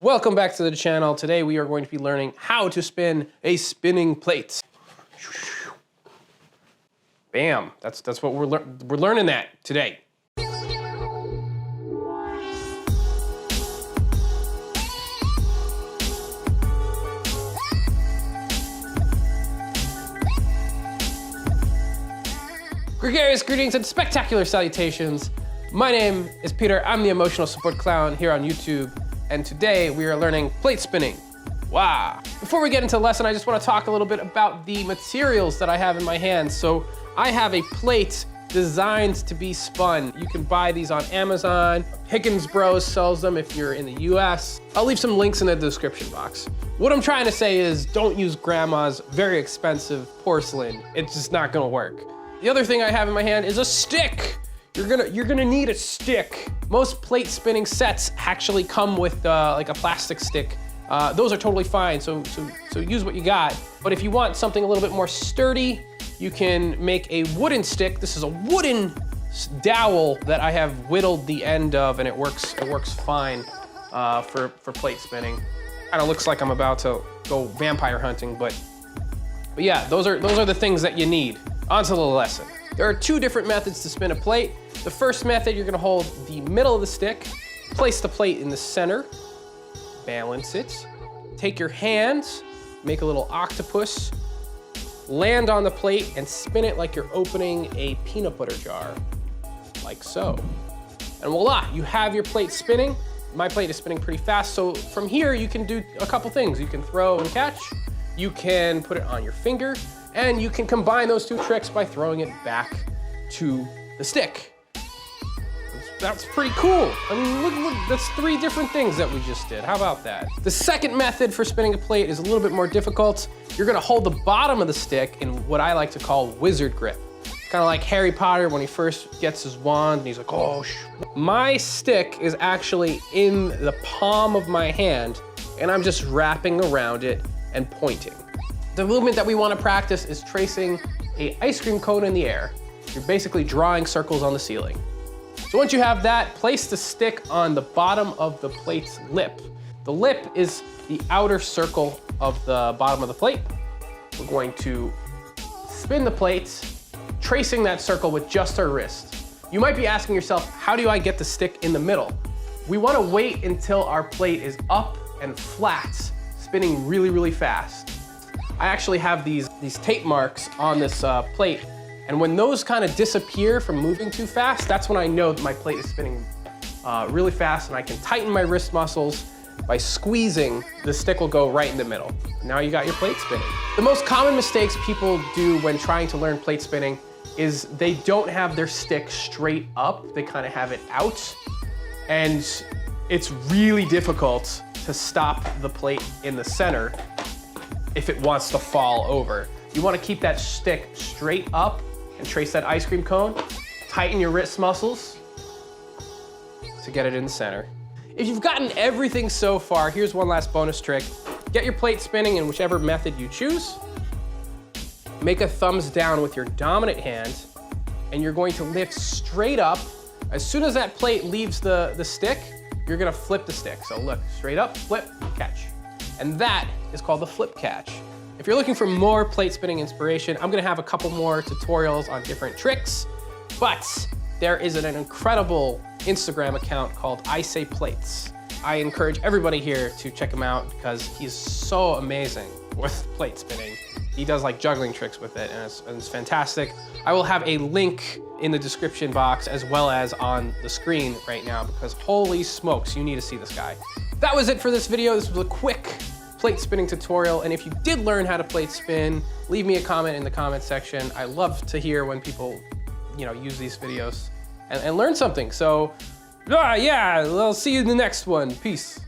Welcome back to the channel. Today we are going to be learning how to spin a spinning plate. Bam, that's what we're learning that today. Gregarious greetings and spectacular salutations. My name is Peter. I'm the emotional support clown here on YouTube. And today we are learning plate spinning. Wow. Before we get into the lesson, I just want to talk a little bit about the materials that I have in my hands. So I have a plate designed to be spun. You can buy these on Amazon. Higgins Bros sells them if you're in the US. I'll leave some links in the description box. What I'm trying to say is don't use grandma's very expensive porcelain. It's just not gonna work. The other thing I have in my hand is a stick. You're gonna need a stick. Most plate spinning sets actually come with like a plastic stick. Those are totally fine, so use what you got. But if you want something a little bit more sturdy, you can make a wooden stick. This is a wooden dowel that I have whittled the end of, and it works fine for plate spinning. Kind of looks like I'm about to go vampire hunting, but yeah, those are the things that you need. On to the lesson. There are two different methods to spin a plate. The first method, you're gonna hold the middle of the stick, place the plate in the center, balance it, take your hands, make a little octopus, land on the plate and spin it like you're opening a peanut butter jar, like so. And voila, you have your plate spinning. My plate is spinning pretty fast, so from here you can do a couple things. You can throw and catch, you can put it on your finger, and you can combine those two tricks by throwing it back to the stick. That's pretty cool. I mean, look, that's three different things that we just did. How about that? The second method for spinning a plate is a little bit more difficult. You're gonna hold the bottom of the stick in what I like to call wizard grip. Kind of like Harry Potter when he first gets his wand and he's like, oh, My stick is actually in the palm of my hand and I'm just wrapping around it and pointing. The movement that we want to practice is tracing an ice cream cone in the air. You're basically drawing circles on the ceiling. So once you have that, place the stick on the bottom of the plate's lip. The lip is the outer circle of the bottom of the plate. We're going to spin the plate, tracing that circle with just our wrist. You might be asking yourself, how do I get the stick in the middle? We want to wait until our plate is up and flat, spinning really, really fast. I actually have these tape marks on this plate, and when those kind of disappear from moving too fast, that's when I know that my plate is spinning really fast, and I can tighten my wrist muscles by squeezing. The stick will go right in the middle. Now you got your plate spinning. The most common mistakes people do when trying to learn plate spinning is they don't have their stick straight up, they kind of have it out, and it's really difficult to stop the plate in the center if it wants to fall over. You want to keep that stick straight up and trace that ice cream cone. Tighten your wrist muscles to get it in the center. If you've gotten everything so far, here's one last bonus trick. Get your plate spinning in whichever method you choose. Make a thumbs down with your dominant hand, and you're going to lift straight up. As soon as that plate leaves the stick, you're gonna flip the stick. So look, straight up, flip, catch. And that is called the flip catch. If you're looking for more plate spinning inspiration, I'm gonna have a couple more tutorials on different tricks, but there is an incredible Instagram account called I Say Plates. I encourage everybody here to check him out because he's so amazing with plate spinning. He does like juggling tricks with it, and it's fantastic. I will have a link in the description box as well as on the screen right now because holy smokes, you need to see this guy. That was it for this video. This was a quick plate spinning tutorial, and if you did learn how to plate spin, leave me a comment in the comment section. I love to hear when people, use these videos and learn something. So, yeah, I'll see you in the next one. Peace.